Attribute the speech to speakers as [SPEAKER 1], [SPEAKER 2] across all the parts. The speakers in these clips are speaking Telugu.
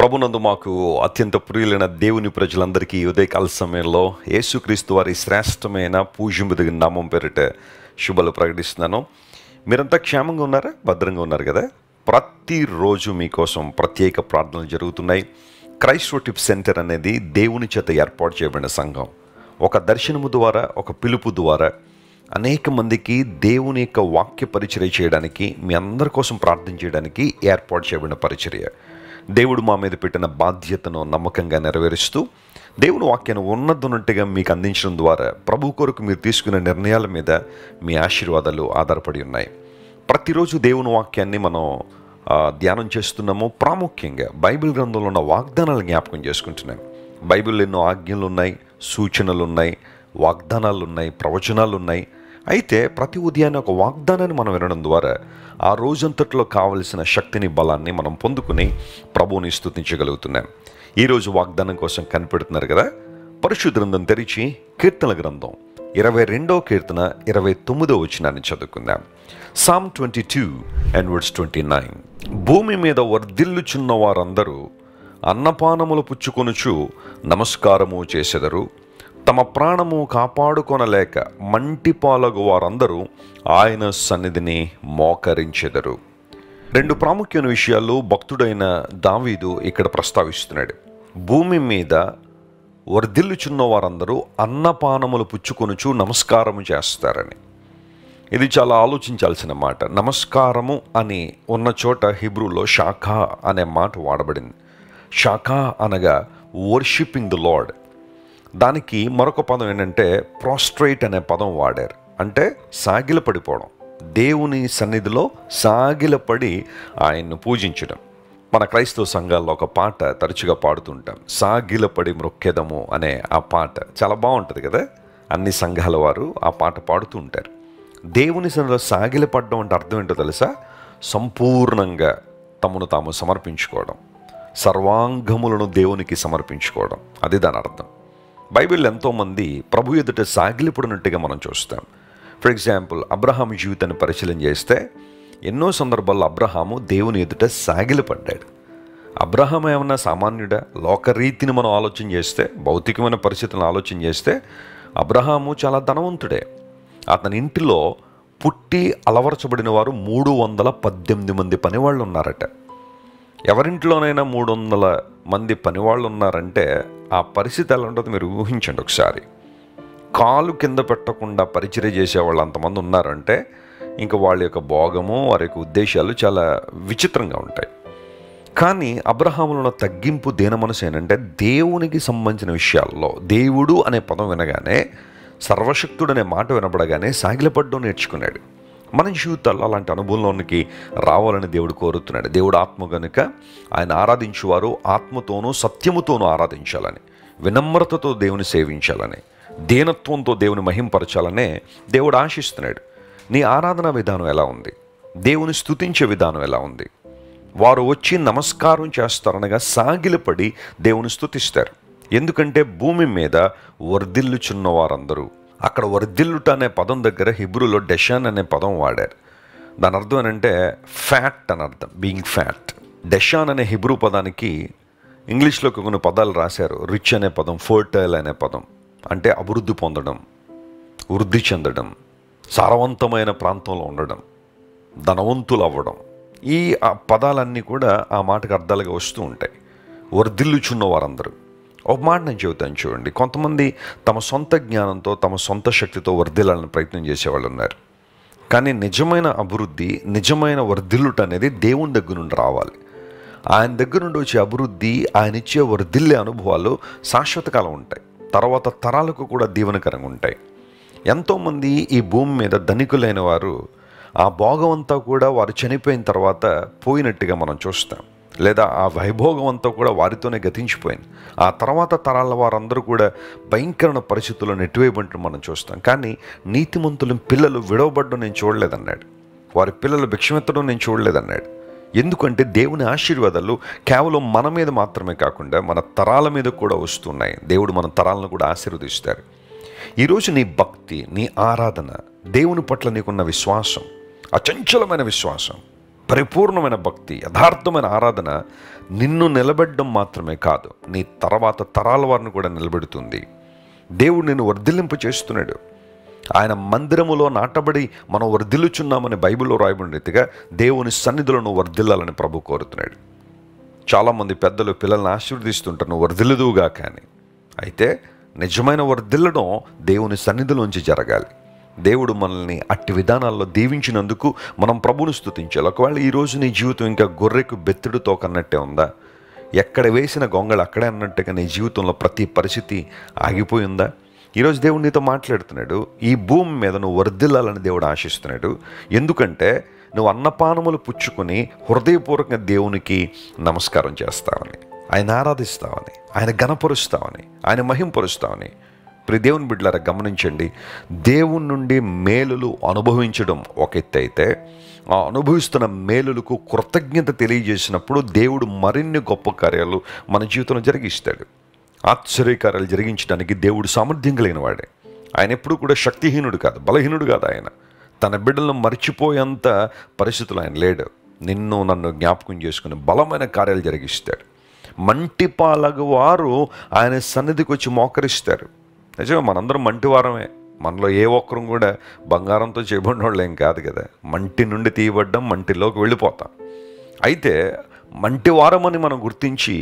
[SPEAKER 1] ప్రభునందు మాకు అత్యంత ప్రియులైన దేవుని ప్రజలందరికీ ఉదయకాల సమయంలో యేసుక్రీస్తు వారి శ్రేష్టమైన పూజ్యముదగిన నామం పేరిట శుభాలు ప్రకటిస్తున్నాను. మీరంతా క్షేమంగా ఉన్నారా? భద్రంగా ఉన్నారు కదా? ప్రతిరోజు మీకోసం ప్రత్యేక ప్రార్థనలు జరుగుతున్నాయి. క్రైస్ట్ వర్షిప్ సెంటర్ అనేది దేవుని చేత ఏర్పాటు చేయబడిన సంఘం. ఒక దర్శనము ద్వారా, ఒక పిలుపు ద్వారా అనేక మందికి దేవుని యొక్క వాక్య పరిచర్య చేయడానికి, మీ అందరి కోసం ప్రార్థన చేయడానికి ఏర్పాటు చేయబడిన పరిచర్య. దేవుడు మా మీద పెట్టిన బాధ్యతను నమ్మకంగా నెరవేరుస్తూ దేవుని వాక్యాన్ని ఉన్నట్టుగా మీకు అందించడం ద్వారా ప్రభు కొరకు మీరు తీసుకునే నిర్ణయాల మీద మీ ఆశీర్వాదాలు ఆధారపడి ఉన్నాయి. ప్రతిరోజు దేవుని వాక్యాన్ని మనం ధ్యానం చేస్తున్నాము. ప్రాముఖ్యంగా బైబిల్ గ్రంథంలో ఉన్న వాగ్దానాలు జ్ఞాపకం చేసుకుంటున్నాం. బైబిల్లో ఎన్నో ఆజ్ఞలు ఉన్నాయి, సూచనలు ఉన్నాయి, వాగ్దానాలు ఉన్నాయి, ప్రవచనాలు ఉన్నాయి. అయితే ప్రతి ఉదయాన్నే ఒక వాగ్దానాన్ని మనం వినడం ద్వారా ఆ రోజంతట్లో కావలసిన శక్తిని, బలాన్ని మనం పొందుకుని ప్రభువుని స్తుతించగలుగుతున్నాం. ఈరోజు వాగ్దానం కోసం కనిపెడుతున్నారు కదా? పరిశుద్ధ గ్రంథం తెరిచి కీర్తనల గ్రంథం 22వ కీర్తన 29వ వచనాన్ని చదువుకుందాం. Psalm 22 and verse 29. భూమి మీద వర్ధిల్లుచున్న వారందరూ అన్నపానములు పుచ్చుకొనుచు నమస్కారము చేసెదరు. తమ ప్రాణము కాపాడుకొనలేక మంటిపాలగు వారందరూ ఆయన సన్నిధిని మోకరించెదరు. రెండు ప్రాముఖ్యమైన విషయాలు భక్తుడైన దావీదు ఇక్కడ ప్రస్తావిస్తున్నాడు. భూమి మీద వర్ధిల్లుచున్న వారందరూ అన్నపానములు పుచ్చుకొనుచు నమస్కారము చేస్తారని. ఇది చాలా ఆలోచించాల్సిన మాట. నమస్కారము అని ఉన్న చోట హిబ్రూలో షాఖా అనే మాట వాడబడింది. షాఖా అనగా వర్షిపింగ్ ది లార్డ్. దానికి మరొక పదం ఏంటంటే ప్రాస్ట్రేట్ అనే పదం వాడారు. అంటే సాగిలపడిపోవడం, దేవుని సన్నిధిలో సాగిలపడి ఆయన్ను పూజించడం. మన క్రైస్తవ సంఘాల్లో ఒక పాట తరచుగా పాడుతుంటాం, సాగిలపడి మ్రొక్కెదము అనే ఆ పాట. చాలా బాగుంటుంది కదా? అన్ని సంఘాల వారు ఆ పాట పాడుతూ ఉంటారు. దేవుని సన్నిధిలో సాగిలపడడం అంటే అర్థం ఏంటో తెలుసా? సంపూర్ణంగా తమను తాము సమర్పించుకోవడం, సర్వాంగములను దేవునికి సమర్పించుకోవడం, అది దాని అర్థం. బైబిల్లో ఎంతోమంది ప్రభు ఎదుట సాగిలిపడినట్టుగా మనం చూస్తాం. ఫర్ ఎగ్జాంపుల్, అబ్రహాము జీవితాన్ని పరిశీలన చేస్తే ఎన్నో సందర్భాల్లో అబ్రహాము దేవుని ఎదుట సాగిలిపడ్డాడు. అబ్రహాము ఏమన్నా సామాన్యుడా? లోకరీతిని మనం ఆలోచన చేస్తే, భౌతికమైన పరిస్థితులను ఆలోచన చేస్తే అబ్రహాము చాలా ధనవంతుడే. అతని ఇంటిలో పుట్టి అలవరచబడిన వారు 318 మంది పనివాళ్ళు ఉన్నారట. ఎవరింట్లోనైనా 300 మంది పనివాళ్ళు ఉన్నారంటే ఆ పరిస్థితి ఎలా ఉంటుందో మీరు ఊహించండి ఒకసారి. కాలు కింద పెట్టకుండా పరిచర్య చేసేవాళ్ళు అంతమంది ఉన్నారంటే ఇంకా వాళ్ళ యొక్క భోగము, వారి యొక్క ఉద్దేశాలు చాలా విచిత్రంగా ఉంటాయి. కానీ అబ్రహాములో ఉన్న తగ్గింపు, దీన మనసు ఏంటంటే దేవునికి సంబంధించిన విషయాల్లో దేవుడు అనే పదం వినగానే, సర్వశక్తుడు అనే మాట వినబడగానే సాగిలపడ్డం నేర్చుకున్నాడు. మన జీవితాల్లో అలాంటి అనుభవంలోనికి రావాలని దేవుడు కోరుతున్నాడు. దేవుడు ఆత్మ కనుక ఆయన ఆరాధించువారు ఆత్మతోనూ సత్యముతోనూ ఆరాధించాలని, వినమ్రతతో దేవుని సేవించాలని, దీనత్వంతో దేవుని మహింపరచాలనే దేవుడు ఆశిస్తున్నాడు. నీ ఆరాధన విధానం ఎలా ఉంది? దేవుని స్తుతించే విధానం ఎలా ఉంది? వారు వచ్చి నమస్కారం చేస్తారనగా సాగిలపడి దేవుని స్తుతిస్తారు. ఎందుకంటే భూమి మీద వర్ధిల్లుచున్న వారందరూ, అక్కడ వర్ధిల్లుట అనే పదం దగ్గర హిబ్రూలో డెషాన్ అనే పదం వాడారు. దాని అర్థం ఏంటంటే ఫ్యాట్ అని అర్థం, బీయింగ్ ఫ్యాట్. డెషాన్ అనే హిబ్రూ పదానికి ఇంగ్లీష్లో కొన్ని పదాలు రాశారు. రిచ్ అనే పదం, ఫర్టైల్ అనే పదం, అంటే అభివృద్ధి పొందడం, వృద్ధి చెందడం, సారవంతమైన ప్రాంతంలో ఉండడం, ధనవంతులు అవ్వడం. ఈ పదాలన్నీ కూడా ఆ మాటకు అర్థాలుగా వస్తూ ఉంటాయి. వర్ధిల్లుచున్న వారందరూ. ఒక మాట నేను చెబుతాను చూడండి. కొంతమంది తమ సొంత జ్ఞానంతో, తమ సొంత శక్తితో వర్ధిల్లాలని ప్రయత్నం చేసేవాళ్ళు ఉన్నారు. కానీ నిజమైన అభివృద్ధి, నిజమైన వర్ధిల్లుట అనేది దేవుని దగ్గర నుండి రావాలి. ఆయన దగ్గర నుండి వచ్చే అభివృద్ధి, ఆయన ఇచ్చే వర్ధిల్లే అనుభవాలు శాశ్వత కాలం ఉంటాయి. తర్వాత తరాలకు కూడా దీవెనకరంగా ఉంటాయి. ఎంతోమంది ఈ భూమి మీద ధనికులైన వారు ఆ భోగం అంతా కూడా వారు చనిపోయిన తర్వాత పోయినట్టుగా మనం చూస్తాం. లేదా ఆ వైభోగం అంతా కూడా వారితోనే గతించిపోయింది. ఆ తర్వాత తరాల వారందరూ కూడా భయంకరమైన పరిస్థితుల్లో నెట్టివేయబడి మనం చూస్తాం. కానీ నీతిమంతుల పిల్లలు విడవబడ్డం నేను చూడలేదన్నాడు. వారి పిల్లలు భిక్షమెత్తడం నేను చూడలేదన్నాడు. ఎందుకంటే దేవుని ఆశీర్వాదాలు కేవలం మన మీద మాత్రమే కాకుండా మన తరాల మీద కూడా వస్తున్నాయి. దేవుడు మన తరాలను కూడా ఆశీర్వదిస్తారు. ఈరోజు నీ భక్తి, నీ ఆరాధన, దేవుని పట్ల నీకున్న విశ్వాసం, అచంచలమైన విశ్వాసం, పరిపూర్ణమైన భక్తి, యథార్థమైన ఆరాధన నిన్ను నిలబెట్టడం మాత్రమే కాదు, నీ తర్వాత తరాల వారిని కూడా నిలబెడుతుంది. దేవుడు నిన్ను వర్ధిల్లింప చేస్తున్నాడు. ఆయన మందిరములో నాటబడి మనం వర్ధిల్లుచున్నామని బైబిల్లో రాయబడిన రీతిగా దేవుని సన్నిధిలో నువ్వు వర్ధిల్లాలని ప్రభు కోరుతున్నాడు. చాలామంది పెద్దలు పిల్లల్ని ఆశీర్వదిస్తుంటారు, నువ్వు వర్ధిల్లుదువుగా. కానీ అయితే నిజమైన వర్ధిల్లడం దేవుని సన్నిధిలోంచి జరగాలి. దేవుడు మనల్ని అట్టి విధానాల్లో దీవించినందుకు మనం ప్రభువును స్తుతించాలి. ఒకవేళ ఈరోజు నీ జీవితం ఇంకా గొర్రెకు బెత్తుడు తోకన్నట్టే ఉందా? ఎక్కడ వేసిన గొంగళి అక్కడే అన్నట్టుగా నీ జీవితంలో ప్రతి పరిస్థితి ఆగిపోయిందా? ఈరోజు దేవుడు నీతో మాట్లాడుతున్నాడు. ఈ భూమి మీద నువ్వు వర్ధిల్లాలని దేవుడు ఆశిస్తున్నాడు. ఎందుకంటే నువ్వు అన్నపానములు పుచ్చుకొని హృదయపూర్వకంగా దేవునికి నమస్కారం చేస్తావని, ఆయన ఆరాధిస్తావని, ఆయన ఘనపరుస్తావని, ఆయన మహింపరుస్తావని. ప్రియ దేవుని బిడ్డలారా, గమనించండి. దేవుని నుండి మేలులు అనుభవించడం ఒక ఎత్తు అయితే, ఆ అనుభవిస్తున్న మేలులకు కృతజ్ఞత తెలియజేసినప్పుడు దేవుడు మరిన్ని గొప్ప కార్యాలు మన జీవితంలో జరిగిస్తాడు. ఆశ్చర్యకార్యాలు జరిగించడానికి దేవుడు సామర్థ్యం కలిగిన వాడే. ఆయన ఎప్పుడు కూడా శక్తిహీనుడు కాదు, బలహీనుడు కాదు. ఆయన తన బిడ్డలను మర్చిపోయేంత పరిస్థితులు ఆయన లేడు. నిన్ను నన్ను జ్ఞాపకం చేసుకుని బలమైన కార్యాలు జరిగిస్తాడు. మంటిపాలగు వారు ఆయన సన్నిధికి వచ్చి మోకరిస్తారు. నిజంగా మనందరం మంటివారమే. మనలో ఏ ఒక్కరం కూడా బంగారంతో చేయబడిన వాళ్ళు ఏం కాదు కదా. మంటి నుండి తీయబడ్డం, మంటిలోకి వెళ్ళిపోతాం. అయితే మంటివారమని మనం గుర్తించి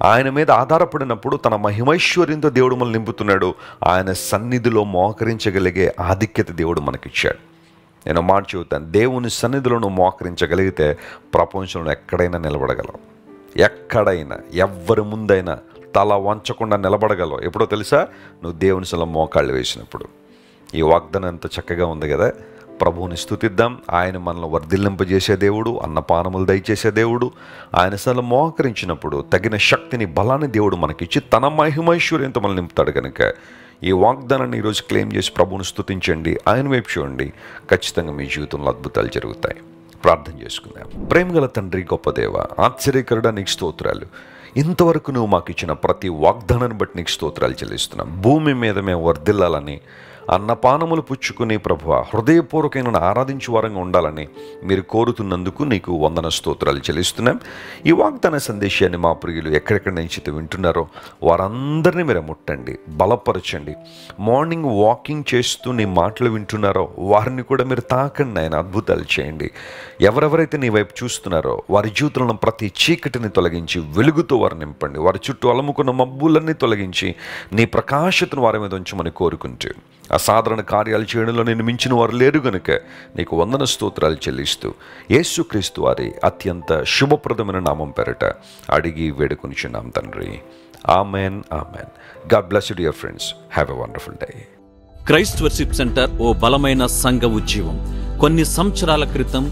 [SPEAKER 1] ఆయన మీద ఆధారపడినప్పుడు తన మహిమైశ్వర్యంతో దేవుడు మనల్ని నింపుతున్నాడు. ఆయన సన్నిధిలో మోకరించగలిగే ఆధిక్యత దేవుడు మనకిచ్చాడు. నేను మాట చెబుతాను, దేవుని సన్నిధిలో నువ్వు మోకరించగలిగితే ప్రపంచంలో ఎక్కడైనా నిలబడగలవు. ఎక్కడైనా ఎవ్వరి ముందైనా తల వంచకుండా నిలబడగలవు. ఎప్పుడో తెలుసా? నువ్వు దేవుని సన్నిధిలో మోకాళ్ళు వేసినప్పుడు. ఈ వాగ్దానం ఎంత చక్కగా ఉంది కదా. ప్రభువుని స్తుతిద్దాం. ఆయన మనల్ని వర్ధిల్లింపజేసే దేవుడు, అన్నపానములు దయచేసే దేవుడు. ఆయన సన్నిధిలో మోకరించినప్పుడు తగిన శక్తిని, బలాన్ని దేవుడు మనకిచ్చి తన మహిమైశ్వర్యంతో మనల్ని నింపుతాడు. కనుక ఈ వాగ్దానాన్ని ఈరోజు క్లెయిమ్ చేసి ప్రభువుని స్తుతించండి, ఆయన వైపు చూడండి. ఖచ్చితంగా మీ జీవితంలో అద్భుతాలు జరుగుతాయి. ప్రార్థన చేసుకుందాం. ప్రేమగల తండ్రి, గొప్ప దేవ, ఆశ్చర్యకరుడా, నీకు స్తోత్రాలు. ఇంతవరకు నువ్వు మాకు ఇచ్చిన ప్రతి వాగ్దానాన్ని బట్టి నీకు స్తోత్రాలు చెల్లిస్తున్నాం. భూమి మీద మేము వర్ధిల్లాలని, అన్నపానములు పుచ్చుకుని ప్రభువా హృదయపూర్వకంగా ఆరాధించే వారంగా ఉండాలని మీరు కోరుతున్నందుకు నీకు వందన స్తోత్రాలు చెల్లిస్తున్నాం. ఈ వాగ్దాన సందేశాన్ని మా ప్రియులు ఎక్కడెక్కడ నుంచి వింటున్నారో వారందరినీ మీరు ముట్టండి, బలపరచండి. మార్నింగ్ వాకింగ్ చేస్తూ నీ మాటలు వింటున్నారో వారిని కూడా మీరు తాకండి, ఆయన అద్భుతాలు చేయండి. ఎవరెవరైతే నీ వైపు చూస్తున్నారో వారి జీవితంలో ప్రతి చీకటిని తొలగించి వెలుగుతో వారిని నింపండి. వారి చుట్టూ అలముకున్న మబ్బులన్నీ తొలగించి నీ ప్రకాశతను వారి మీద ఉంచమని కోరుకుంటూ, అసాధారణ కార్యాలు చేయడంలో నేను మించిన వారు లేరు గనుక నీకు వందన స్తోత్రాలు చెల్లిస్తూ యేసుక్రీస్తు వారి అత్యంత శుభప్రదమైన నామం పేరట అడిగి వేడుకొనిచున్నాం తండ్రి. Amen, amen. God bless you dear friends. Have a wonderful day.
[SPEAKER 2] Christ Worship Centre ఓ బలమైన సంఘ ఉజ్జీవం. కొన్ని సంవత్సరాల క్రితం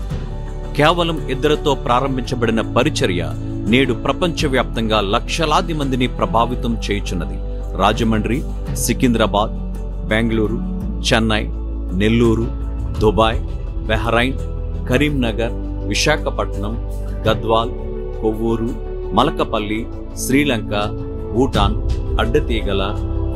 [SPEAKER 2] కేవలం 2తో ప్రారంభించబడిన పరిచర్య నేడు ప్రపంచవ్యాప్తంగా లక్షలాది మందిని ప్రభావితం చేయుచున్నది. రాజమండ్రి, సికింద్రాబాద్, బెంగళూరు, చెన్నై, నెల్లూరు, దుబాయ్, బెహ్రైన్, కరీంనగర్, విశాఖపట్నం, గద్వాల్, కొవ్వూరు, మలకపల్లి, శ్రీలంక, భూటాన్, అడ్డతీగల,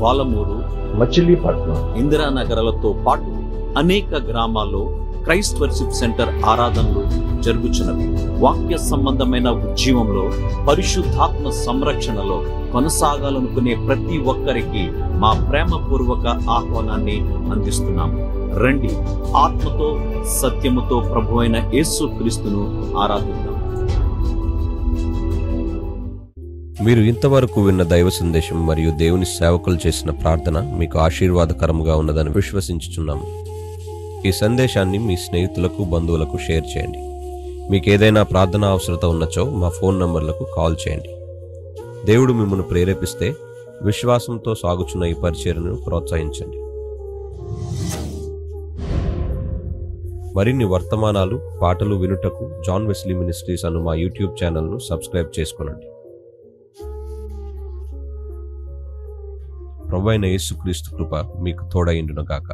[SPEAKER 2] పాలమూరు, మచిలీపట్నం, ఇందిరానగర్లతో పాటు అనేక గ్రామాల్లో క్రైస్ట్ వర్షిప్ సెంటర్ ఆరాధనలు జరుగుచున్నవి. వాక్య సంబంధమైన ఉజ్జీవంలో, పరిశుద్ధాత్మ సంరక్షణలో కొనసాగాలనుకునే ప్రతి ఒక్కరికి మా ప్రేమపూర్వక ఆహ్వానాన్ని అందిస్తున్నాము. రండి, ఆత్మతో సత్యముతో ప్రభువైన యేసుక్రీస్తును ఆరాధిద్దాం.
[SPEAKER 3] మీరు ఇంతవరకు విన్న దైవ సందేశం మరియు దేవుని సేవకులు చేసిన ప్రార్థన మీకు ఆశీర్వాదకరముగా ఉన్నదని విశ్వసించుచున్నాము. ఈ సందేశాన్ని మీ స్నేహితులకు, బంధువులకు షేర్ చేయండి. మీకు ఏదైనా ప్రార్థన అవసరత ఉన్నచో మా ఫోన్ నంబర్లకు కాల్ చేయండి. దేవుడు మిమ్మల్ని ప్రేరేపిస్తే విశ్వాసంతో సాగుచున్న ఈ పరిచర్యను ప్రోత్సహించండి. మరిన్ని వర్తమానాలు, పాటలు వినుటకు జాన్ వెస్లీ మినిస్ట్రీస్ అను మా యూట్యూబ్ ఛానల్ను సబ్స్క్రైబ్ చేసుకోనండి. ప్రభువైన యేసుక్రీస్తు కృప మీకు తోడైండును గాక.